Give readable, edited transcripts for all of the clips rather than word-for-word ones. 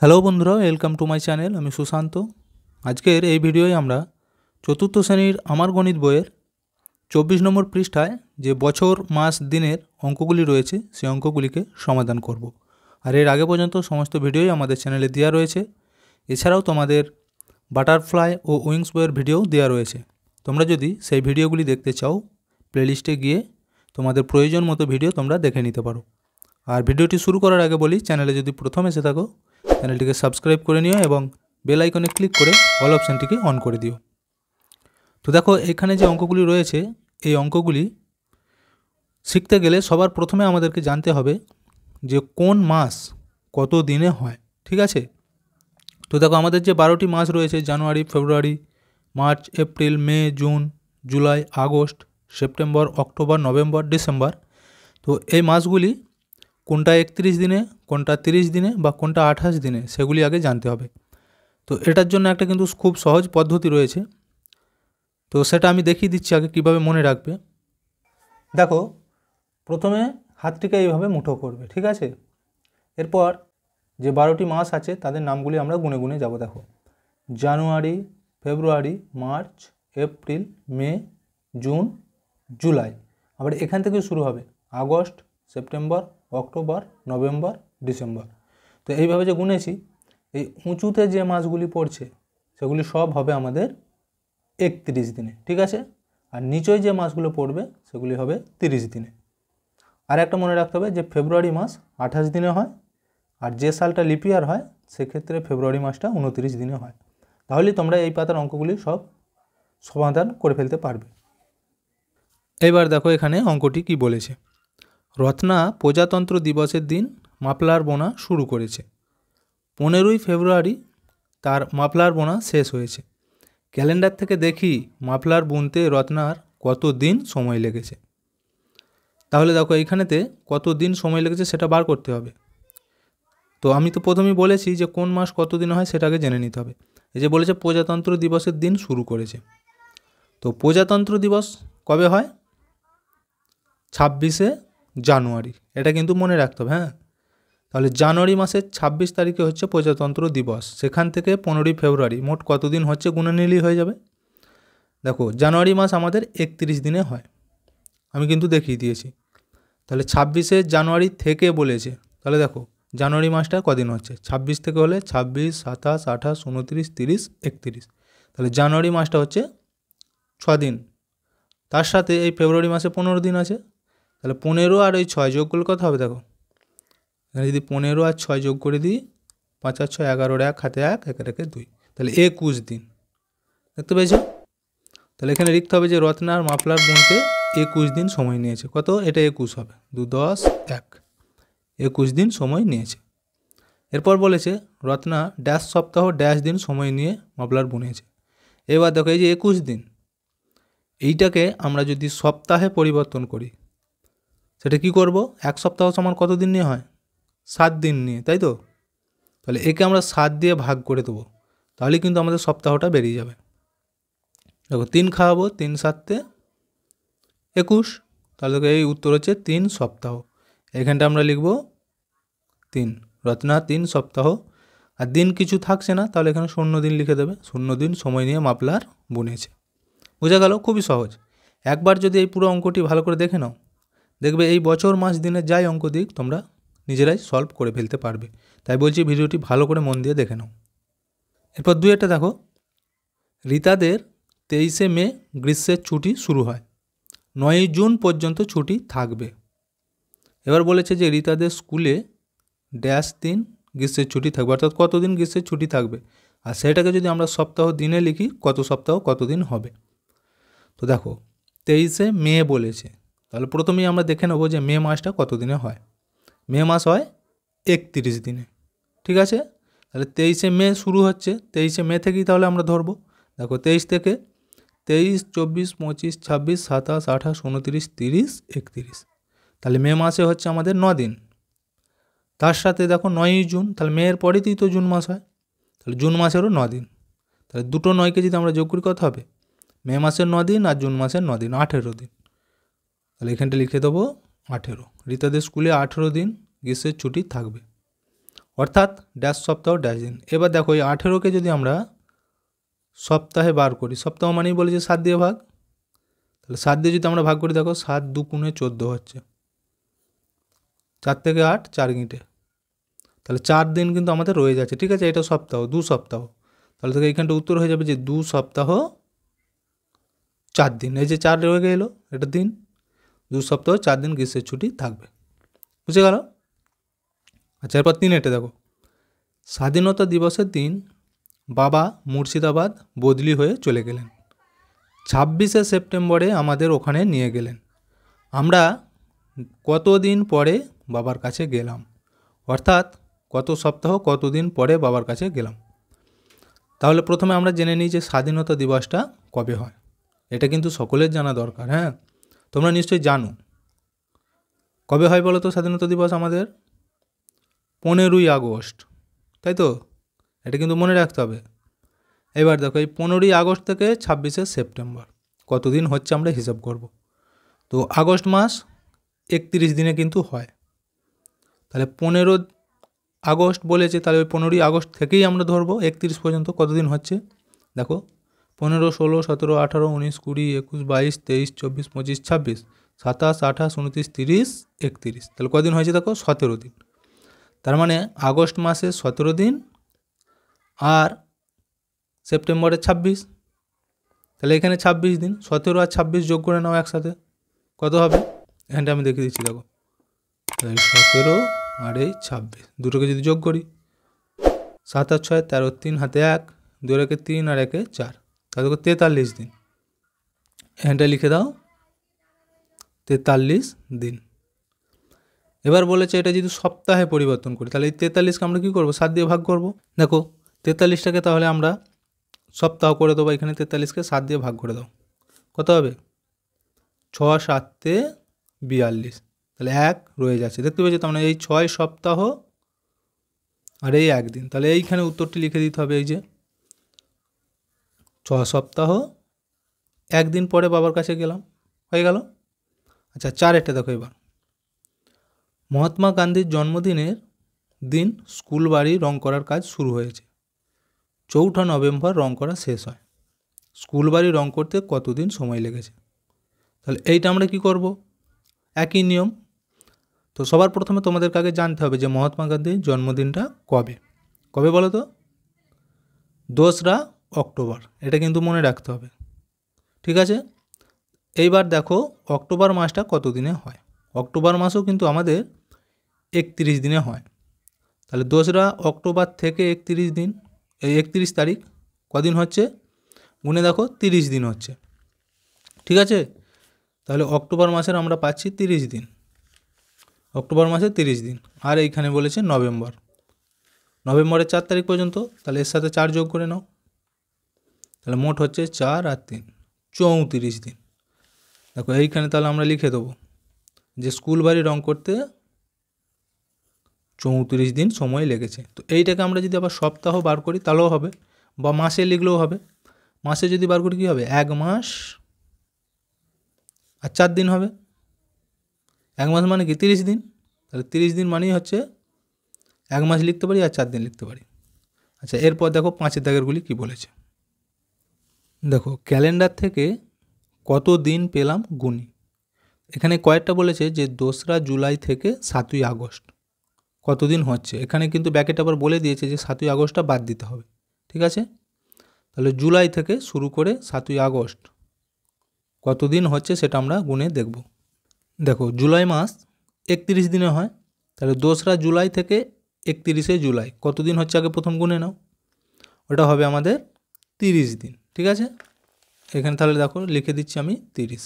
Hello বন্ধুরা, welcome to my channel. আমি সুশান্ত। আজকের এই ভিডিওয় আমরা চতুর্থ শ্রেণীর আমার গণিত বইয়ের 24 নম্বর পৃষ্ঠায় যে বছর মাস দিনের অঙ্কগুলি রয়েছে সেই অঙ্কগুলিকে সমাধান করব। আর এর আগে পর্যন্ত সমস্ত ভিডিওই আমাদের চ্যানেলে দেওয়া রয়েছে। এছাড়াও তোমাদের বাটারফ্লাই ও উইংস বইয়ের ভিডিও দেওয়া রয়েছে। তোমরা যদি সেই ভিডিওগুলি দেখতে চাও, প্লেলিস্টে গিয়ে তোমাদের প্রয়োজন মতো ভিডিও তোমরা দেখে নিতে পারো। আর ভিডিওটি শুরু করার আগে বলি, চ্যানেলে যদি প্রথম এসে থাকো চ্যানেলটিকে সাবস্ক্রাইব করে নিও এবং বেল আইকনে ক্লিক করে অল অপশানটিকে অন করে দিও। তো দেখো, এখানে যে অঙ্কগুলি রয়েছে এই অঙ্কগুলি শিখতে গেলে সবার প্রথমে আমাদেরকে জানতে হবে যে কোন মাস কত দিনে হয়। ঠিক আছে? তো দেখো, আমাদের যে 12টি মাস রয়েছে, জানুয়ারি, ফেব্রুয়ারি, মার্চ, এপ্রিল, মে, জুন, জুলাই, আগস্ট, সেপ্টেম্বর, অক্টোবর, নভেম্বর, ডিসেম্বর। তো এই মাসগুলি কোনটা 31 দিনে, কোনটা 30 দিনে বা কোনটা 28 দিনে সেগুলি আগে জানতে হবে। তো এটার জন্য একটা কিন্তু খুব সহজ পদ্ধতি রয়েছে। তো সেটা আমি দেখিয়ে দিচ্ছি আগে কিভাবে মনে রাখবে। দেখো, প্রথমে হাতটিকে এইভাবে মুঠো করবে। ঠিক আছে? এরপর যে 12টি মাস আছে তাদের নামগুলি আমরা গুনে গুনে যাব। দেখো, জানুয়ারি, ফেব্রুয়ারি, মার্চ, এপ্রিল, মে, জুন, জুলাই। আবার এখান থেকে শুরু হবে আগস্ট, সেপ্টেম্বর, অক্টোবর, নভেম্বর, ডিসেম্বর। তো এইভাবে যে গুনেছি, এই উঁচুতে যে মাসগুলি পড়ছে সেগুলি সব হবে আমাদের 31 দিনে। ঠিক আছে? আর নিচয় যে মাসগুলো পড়বে সেগুলি হবে 30 দিনে। আর একটা মনে রাখতে হবে যে ফেব্রুয়ারি মাস 28 দিনে হয়, আর যে সালটা লিপ ইয়ার হয় সেক্ষেত্রে ফেব্রুয়ারি মাসটা 29 দিনে হয়। তাহলেই তোমরা এই পাতার অঙ্কগুলি সব সমাধান করে ফেলতে পারবে। এবার দেখো এখানে অঙ্কটি কি বলেছে। রত্না প্রজাতন্ত্র দিবসের দিন মাফলার বোনা শুরু করেছে। 15ই ফেব্রুয়ারি তার মাফলার বোনা শেষ হয়েছে। ক্যালেন্ডার থেকে দেখি মাফলার বুনতে রত্নার কত দিন সময় লেগেছে। তাহলে দেখো, এইখানেতে কত দিন সময় লেগেছে সেটা বার করতে হবে। তো আমি তো প্রথমেই বলেছি যে কোন মাস কত দিন হয় সেটা আগে জেনে নিতে হবে। এই যে বলেছে প্রজাতন্ত্র দিবসের দিন শুরু করেছে, তো প্রজাতন্ত্র দিবস কবে হয়? 26শে জানুয়ারি। এটা কিন্তু মনে রাখতে হবে। হ্যাঁ, তাহলে জানুয়ারি মাসের 26 তারিখে হচ্ছে প্রজাতন্ত্র দিবস। সেখান থেকে 15ই ফেব্রুয়ারি মোট কতদিন হচ্ছে গুনে নিলেই হয়ে যাবে। দেখো, জানুয়ারি মাস আমাদের 31 দিনে হয়, আমি কিন্তু দেখিয়ে দিয়েছি। তাহলে 26শে জানুয়ারি থেকে বলেছে, তাহলে দেখো জানুয়ারি মাসটা কদিন হচ্ছে, 26 থেকে হলে 26, 27, 28, 29, 30, 31। তাহলে জানুয়ারি মাসটা হচ্ছে 6 দিন। তার সাথে এই ফেব্রুয়ারি মাসে 15 দিন আছে। তাহলে 15 আর ওই 6 যোগ করলে কত হবে? দেখো, এখানে যদি 15 আর 6 যোগ করে দিই, 5 আর 6 11, 1 হাতে 1, 1 রেখে 2, তাহলে 21 দিন। দেখতে পেয়েছো? তাহলে এখানে লিখতে হবে যে রত্নার মাফলার বুনতে 21 দিন সময় নিয়েছে। কত? এটা 21 হবে, 2 10 1, 21 দিন সময় নিয়েছে। এরপর বলেছে রত্না ড্যাশ সপ্তাহ ড্যাশ দিন সময় নিয়ে মাফলার বুনেছে। এবার দেখো, এই যে 21 দিন, এইটাকে আমরা যদি সপ্তাহে পরিবর্তন করি সেটা কি করব? এক সপ্তাহ সমান কত দিন নিয়ে হয়? 7 দিন নিয়ে, তাই তো? তাহলে একে আমরা 7 দিয়ে ভাগ করে দেবো, তাহলে কিন্তু আমাদের সপ্তাহটা বেরিয়ে যাবে। দেখো, 3 খাওয়াবো, 3 7 21, তাহলে দেখো এই উত্তর হচ্ছে 3 সপ্তাহ। এখানটা আমরা লিখব 3, রত্না 3 সপ্তাহ। আর দিন কিছু থাকছে না, তাহলে এখানে 0 দিন লিখে দেবে। 0 দিন সময় নিয়ে মাফলার বুনেছে। বোঝা গেল? খুবই সহজ। একবার যদি এই পুরো অঙ্কটি ভালো করে দেখে নাও, দেখবে এই বছর মাস দিনের যাই অঙ্ক দিক তোমরা নিজেরাই সলভ করে ফেলতে পারবে। তাই বলছি ভিডিওটি ভালো করে মন দিয়ে দেখে নাও। এরপর 2 দেখো, রীতাদের 23শে মে গ্রীষ্মের ছুটি শুরু হয়, 9ই জুন পর্যন্ত ছুটি থাকবে। এবার বলেছে যে রীতাদের স্কুলে ড্যাশ দিন গ্রীষ্মের ছুটি থাকবে, অর্থাৎ কতদিন গ্রীষ্মের ছুটি থাকবে। আর সেটাকে যদি আমরা সপ্তাহ দিনে লিখি, কত সপ্তাহ কতদিন হবে। তো দেখো, 23শে মে বলেছে, তাহলে প্রথমেই আমরা দেখে নেব যে মে মাসটা কত দিনে হয়। মে মাস হয় 31 দিনে। ঠিক আছে? তাহলে 23শে মে শুরু হচ্ছে, 23শে মে থেকেই তাহলে আমরা ধরবো। দেখো, 23 থেকে 23, 24, 25, 26, 27, 28, 29, 30, 31। তাহলে মে মাসে হচ্ছে আমাদের 9 দিন। তার সাথে দেখো 9ই জুন, তাহলে মেয়ের পরেতেই তো জুন মাস হয়, তাহলে জুন মাসেরও 9 দিন। তাহলে দুটো 9কে যদি আমরা যোগ করি কত হবে? মে মাসের 9 দিন আর জুন মাসের 9 দিন, 18 দিন। তাহলে এখানটা লিখে দেবো 18। রীতাদের স্কুলে 18 দিন গ্রীষ্মের ছুটি থাকবে। অর্থাৎ ড্যাশ সপ্তাহ ড্যাশ দিন। এবার দেখো এই 18কে যদি আমরা সপ্তাহে বার করি, সপ্তাহ মানেই বলেছে 7 দিয়ে ভাগ, তাহলে 7 দিয়ে যদি আমরা ভাগ করি, দেখো 7 2 14 হচ্ছে, 4 থেকে 8 4 গিঁটে, তাহলে 4 দিন কিন্তু আমাদের রয়ে যাচ্ছে। ঠিক আছে, এটা সপ্তাহ, 2 সপ্তাহ, তাহলে থেকে এইখানটা উত্তর হয়ে যাবে যে 2 সপ্তাহ 4 দিন। এই যে 4 রয়ে গেলো, এটা দিন, 2 সপ্তাহ 4 দিন গ্রীষ্মের ছুটি থাকবে। বুঝে গেল? আচ্ছা, এরপর 3 দেখো, স্বাধীনতা দিবসের দিন বাবা মুর্শিদাবাদ বদলি হয়ে চলে গেলেন, 26শে সেপ্টেম্বরে আমাদের ওখানে নিয়ে গেলেন, আমরা কতদিন পরে বাবার কাছে গেলাম, অর্থাৎ কত সপ্তাহ কতদিন পরে বাবার কাছে গেলাম। তাহলে প্রথমে আমরা জেনে নিই যে স্বাধীনতা দিবসটা কবে হয়। এটা কিন্তু সকলের জানা দরকার। হ্যাঁ, তোমরা নিশ্চয়ই জানো কবে হয় বলো তো স্বাধীনতা দিবস আমাদের? 15ই আগস্ট, তাই তো? এটা কিন্তু মনে রাখতে হবে। এবার দেখো এই 15ই আগস্ট থেকে 26শে সেপ্টেম্বর কতদিন হচ্ছে আমরা হিসাব করব। তো আগস্ট মাস 31 দিনে কিন্তু হয়, তাহলে 15 আগস্ট বলেছে, তাহলে ওই 15ই আগস্ট থেকেই আমরা ধরবো 31 পর্যন্ত কতদিন হচ্ছে। দেখো 15 16 17 18 19 20 21 22 23 24 25 26 27 28 29 30 31, তাহলে কদিন হয়েছে দেখো 17 দিন। তার মানে আগস্ট মাসে 17 দিন আর সেপ্টেম্বরে 26, তাহলে এখানে 26 দিন, 17 আর 26 যোগ করে নাও একসাথে, কত হবে? এখানটা আমি দেখিয়ে দিচ্ছি, দেখো 17 আর এই 26 দুটোকে যদি যোগ করি, 7 আর 6 13, 3 হাতে 1, 2 রেখে 3 আর 1 4, তাহলে 43 দিন। এখানটা লিখে দাও 43 দিন। এবার বলেছে এটা যদি সপ্তাহে পরিবর্তন করি, তাহলে এই 43কে আমরা কী করবো? 7 দিয়ে ভাগ করব। দেখো 43টাকে তাহলে আমরা সপ্তাহ করে দেবো, এখানে 43কে 7 দিয়ে ভাগ করে দাও, কত হবে? 6 7 42, তাহলে 1 রয়ে যাচ্ছে, দেখতে পেয়েছো? তার মানে এই 6 সপ্তাহ আর এই 1 দিন, তাহলে এইখানে উত্তরটি লিখে দিতে হবে, এই যে 6 সপ্তাহ 1 দিন পরে বাবার কাছে গেলাম, হয়ে গেল। আচ্ছা 4 দেখো, এবার মহাত্মা গান্ধীর জন্মদিনের দিন স্কুল বাড়ি রং করার কাজ শুরু হয়েছে, 4 নভেম্বর রং করা শেষ হয়, স্কুল বাড়ি রং করতে কতদিন সময় লেগেছে? তাহলে এইটা আমরা কি করব? একই নিয়ম। তো সবার প্রথমে তোমাদেরকে আগে জানতে হবে যে মহাত্মা গান্ধীর জন্মদিনটা কবে, কবে বলো তো? 2রা অক্টোবর, এটা কিন্তু মনে রাখতে হবে। ঠিক আছে, এইবার দেখো অক্টোবর মাসটা কত দিনে হয়। অক্টোবর মাসও কিন্তু আমাদের 31 দিনে হয়, তাহলে 2রা অক্টোবর থেকে 31 দিন, এই 31 তারিখ কদিন হচ্ছে গুনে দেখো 30 দিন হচ্ছে। ঠিক আছে, তাহলে অক্টোবর মাসের আমরা পাচ্ছি 30 দিন, অক্টোবর মাসে 30 দিন। আর এইখানে বলেছে নভেম্বর, নভেম্বরের 4 তারিখ পর্যন্ত, তাহলে এর সাথে 4 যোগ করে নাও, তাহলে মোট হচ্ছে 4 আর 3 34 দিন। দেখো এইখানে তাহলে আমরা লিখে দেবো যে স্কুল বাড়ি রং করতে 34 দিন সময় লেগেছে। তো এইটাকে আমরা যদি আবার সপ্তাহ বার করি তাহলেও হবে, বা মাসে লিখলেও হবে। মাসে যদি বার করি কী হবে? 1 মাস আর 4 দিন হবে। 1 মাস মানে কি 30 দিন, তাহলে 30 দিন মানেই হচ্ছে 1 মাস লিখতে পারি আর 4 দিন লিখতে পারি। আচ্ছা এরপর দেখো 5 দাগেরগুলি কী বলেছে। দেখো ক্যালেন্ডার থেকে কত দিন পেলাম গুনি। এখানে কয়েকটা বলেছে যে 2রা জুলাই থেকে 7ই আগস্ট কতদিন হচ্ছে। এখানে কিন্তু ব্যাকেট আবার বলে দিয়েছে যে 7ই আগস্টটা বাদ দিতে হবে। ঠিক আছে, তাহলে জুলাই থেকে শুরু করে 7ই আগস্ট কতদিন হচ্ছে সেটা আমরা গুনে দেখব। দেখো জুলাই মাস 31 দিনে হয়, তাহলে 2রা জুলাই থেকে 31শে জুলাই কতদিন হচ্ছে আগে প্রথম গুনে নাও, ওটা হবে আমাদের 30 দিন। ঠিক আছে, এখানে তাহলে দেখো লিখে দিচ্ছি আমি 30।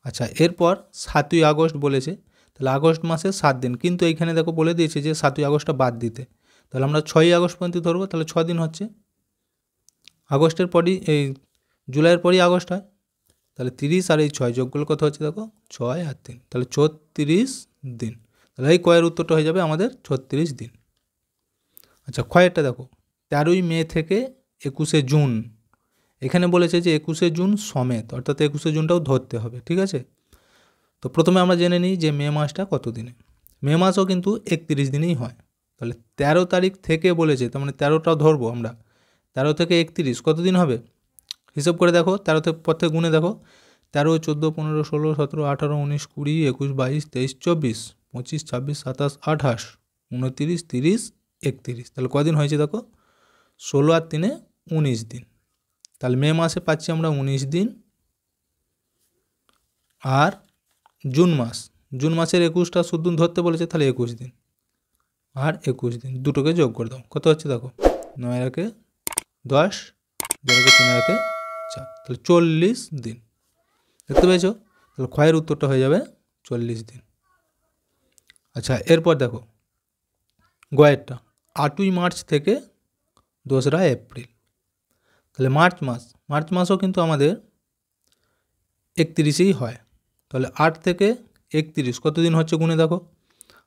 আচ্ছা এরপর 7ই আগস্ট বলেছে, তাহলে আগস্ট মাসে 7 দিন, কিন্তু এইখানে দেখো বলে দিয়েছে যে 7ই আগস্টটা বাদ দিতে, তাহলে আমরা 6ই আগস্ট পর্যন্ত ধরবো, তাহলে 6 দিন হচ্ছে। আগস্টের পরই এই জুলাইয়ের পরই আগস্ট হয়, তাহলে 30 আর এই 6 যোগ করলে কত হচ্ছে দেখো 6 আর 3, তাহলে 36 দিন। তাহলে এই কয়ের উত্তরটা হয়ে যাবে আমাদের 36 দিন। আচ্ছা ক্ষয়েরটা দেখো 13ই মে থেকে 21শে জুন, এখানে বলেছে যে 21শে জুন সমেত, অর্থাৎ 21শে জুনটাও ধরতে হবে। ঠিক আছে, তো প্রথমে আমরা জেনে নিই যে মে মাসটা কত দিনে। মে মাসও কিন্তু 31 দিনেই হয়, তাহলে 13 তারিখ থেকে বলেছে, তার মানে 13টাও ধরবো আমরা। 13 থেকে 31 কতদিন হবে হিসাব করে দেখো, 13 থেকে পর থেকে গুণে দেখো। 13, 14, 15, 16, 17, 18, 19, 20, 21, 22, 23, 24, 25, 26, 27, 28, 29, 30, 31। তাহলে কদিন হয়েছে দেখো, 16 আর 3 19 দিন। তাহলে মে মাসে পাচ্ছি আমরা 19 দিন। আর জুন মাসের 21টা শুদ্ধ ধরতে বলেছে, তাহলে 21 দিন আর 21 দিন দুটোকে যোগ করে দাও, কত হচ্ছে দেখো, 9 একে 10, 2 একে 3 একে 4, তাহলে 40 দিন। দেখতে পেয়েছো? তাহলে ক্ষয়ের উত্তরটা হয়ে যাবে 40 দিন। আচ্ছা, এরপর দেখো গয়েরটা, 8ই মার্চ থেকে 2রা এপ্রিল। তাহলে মার্চ মাসও কিন্তু আমাদের 31ই হয়। তাহলে 8 থেকে 31 কতদিন হচ্ছে গুণে দেখো,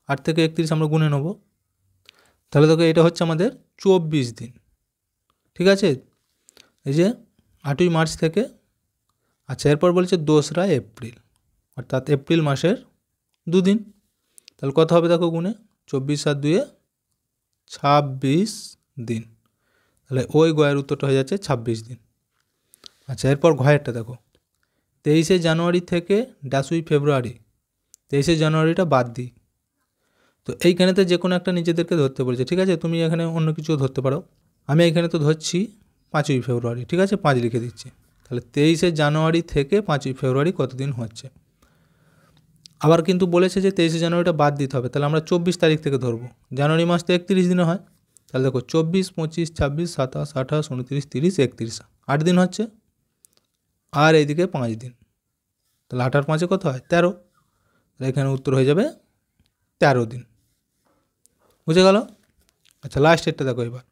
8 থেকে 31 আমরা গুণে নেব। তাহলে দেখো এটা হচ্ছে আমাদের 24 দিন। ঠিক আছে, এই যে 8ই মার্চ থেকে। আচ্ছা, এরপর বলছে 2রা এপ্রিল, অর্থাৎ এপ্রিল মাসের 2 দিন। তাহলে কত হবে দেখো গুণে, 24 আর 2 26 দিন। তাহলে ওই গয়ের উত্তরটা হয়ে যাচ্ছে 26 দিন। আচ্ছা, এরপর ঘয়েরটা দেখো, 23শে জানুয়ারি থেকে 10ই ফেব্রুয়ারি। 23শে জানুয়ারিটা বাদ দিই, তো এইখানেতে যে কোনো একটা নিজেদেরকে ধরতে বলেছে। ঠিক আছে, তুমি এখানে অন্য কিছুও ধরতে পারো। আমি এখানে তো ধরছি 5ই ফেব্রুয়ারি। ঠিক আছে, 5 লিখে দিচ্ছি। তাহলে 23শে জানুয়ারি থেকে 5ই ফেব্রুয়ারি কতদিন হচ্ছে। আবার কিন্তু বলেছে যে 23শে জানুয়ারিটা বাদ দিতে হবে, তাহলে আমরা 24 তারিখ থেকে ধরবো। জানুয়ারি মাস তো 31 দিনে হয়। তাহলে দেখো 24, 25, 26, 27, 28, 29, 30, 31, 8 দিন হচ্ছে। আর এইদিকে 5 দিন, তাহলে 8 আর 5 কত হয় 13। তাহলে এখানে উত্তর হয়ে যাবে 13 দিন। বুঝে গেল? আচ্ছা, লাস্টেরটা দেখো এবার,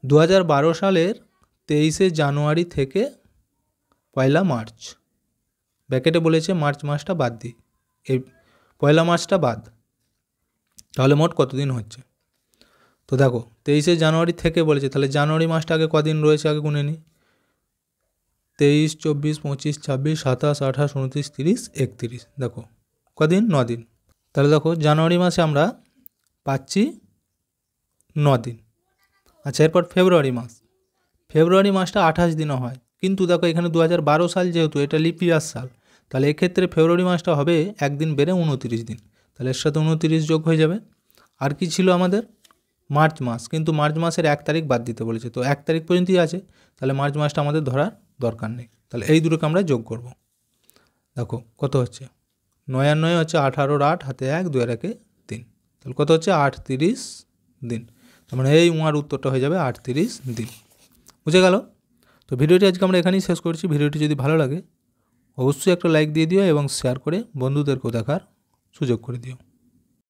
2012 সালের 23শে জানুয়ারি থেকে 1 মার্চ। ব্র্যাকেটে বলেছে মার্চ মাসটা বাদ দিই, এই 1 মার্চটা বাদ। তাহলে মোট কতদিন হচ্ছে। তো দেখো 23শে জানুয়ারি থেকে বলেছে, তাহলে জানুয়ারি মাসটা আগে কদিন রয়েছে আগে গুনে নিই। 23, 24, 25, 26, 27, 28, 29, 30, 31। দেখো কদিন, 9 দিন। তাহলে দেখো জানুয়ারি মাসে আমরা পাচ্ছি 9 দিন। আচ্ছা, এরপর ফেব্রুয়ারি মাসটা 28 দিনও হয়, কিন্তু দেখো এখানে 2012 সাল যেহেতু এটা লিপ ইয়ার সাল, তাহলে এক্ষেত্রে ফেব্রুয়ারি মাসটা হবে একদিন বেড়ে 29 দিন। তাহলে এর সাথে 29 যোগ হয়ে যাবে। আর কি ছিল আমাদের, মার্চ মাস, কিন্তু মার্চ মাসের 1 তারিখ বাদ দিতে বলেছে, তো 1 তারিখ পর্যন্তই আছে। তাহলে মার্চ মাসটা আমাদের ধরার দরকার নেই। তাহলে এই দুটোকে আমরা যোগ করব। দেখো কত হচ্ছে, 9 আর 9 হচ্ছে 18, 8 হাতে 1, 2 আর 1 3। তাহলে কত হচ্ছে 38 দিন। তার মানে এই উমার উত্তরটা হয়ে যাবে 38 দিন। বুঝে গেল? তো ভিডিওটি আজকে আমরা এখানেই শেষ করছি। ভিডিওটি যদি ভালো লাগে অবশ্যই একটা লাইক দিয়ে দিও এবং শেয়ার করে বন্ধুদেরকেও দেখার সুযোগ করে দিও।